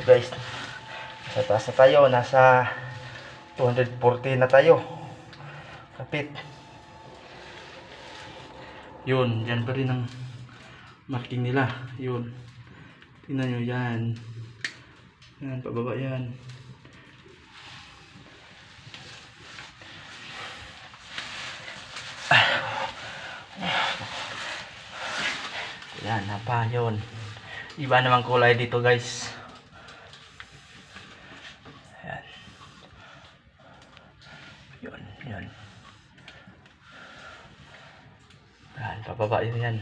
Guys, sa taas na tayo, nasa 240 na tayo. Kapit. Yun, dyan pa rin ang marking nila. Yun. Tingnan nyo, yan. Yan, pababa yan. Yan, napa, yun. Iba namang kulay dito, guys. Yan. Yun, yun. Yan, pababa yun yan.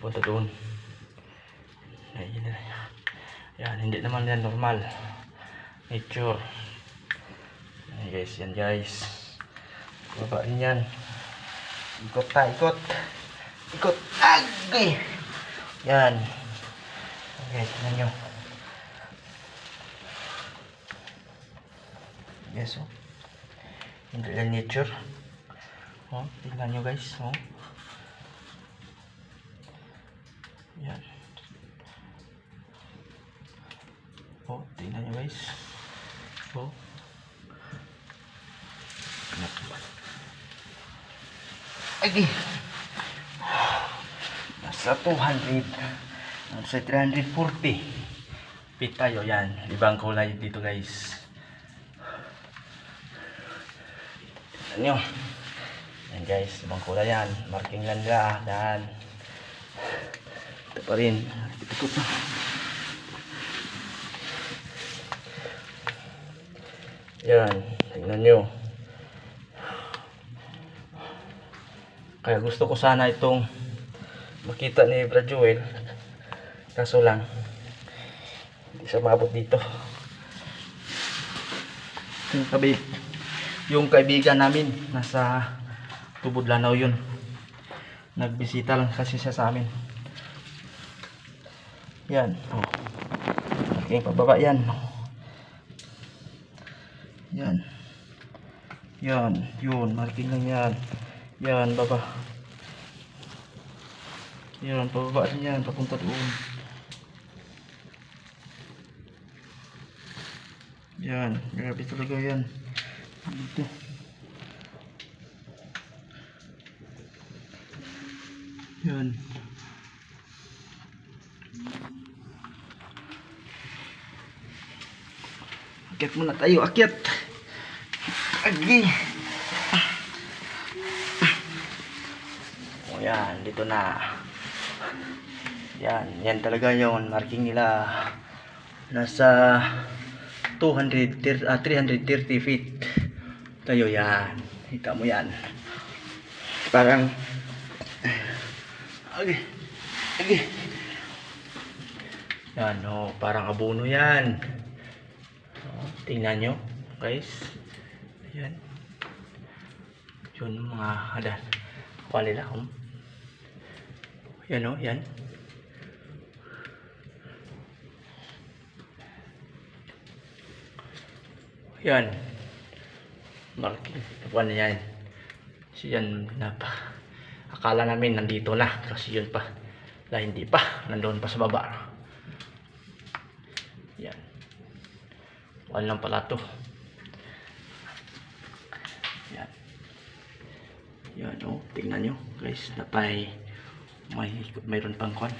Punta doon. Yan, hindi naman yan normal. Nature. Yan guys, yan guys. Pababa rin yan. Ikot ta, ikot. Ikot. Agay! Yan. Okay, tingnan nyo. Yes, oh. Hindi lang nature. Oh, tingnan nyo guys, oh. Yan. Oh, tingnan nyo guys. Oh. Ay, nasa 200. Nasa 340. Pit tayo, yan. Ibang kulay dito guys. Tingnan nyo. Yan guys, ibang kulay yan. Marking lang nila. Yan. Ito pa rin. Ito pa. Yan, tingnan nyo. Kaya gusto ko sana itong makita ni Brad Joel. Kaso lang, hindi siya maabot dito. Yung kaibigan namin, nasa Tubod-Lanao yun. Nagbisita lang kasi siya sa amin. Yan, oh. Okay, pababa yan. Yan. Yan, yun, marking lang yan. Yan, baba. Yan, pababa din yan, papunta doon. Yan, grabe talaga yan. Dito. Yan. Akyat muna tayo, akyat. Agi. O yan, dito na. Yan, yan talaga yung marking nila. Nasa 330 feet. Tayo yan. Kita mo yan. Parang okay. Okay. Yan, oh, parang abono yan. Oh, tingnan nyo, guys. Yan. Yun mga adan. Kuha nila. Yan, oh, yan. Yan. Marking. Kuha na yan. So, yan na pa. Akala namin nandito na. Kasi yun pa. Dahil hindi pa. Nandoon pa sa baba. Yan. Kuha lang pala to. Yan. Yan, oh. Tingnan nyo. Guys, napay mayroon pang kuhan.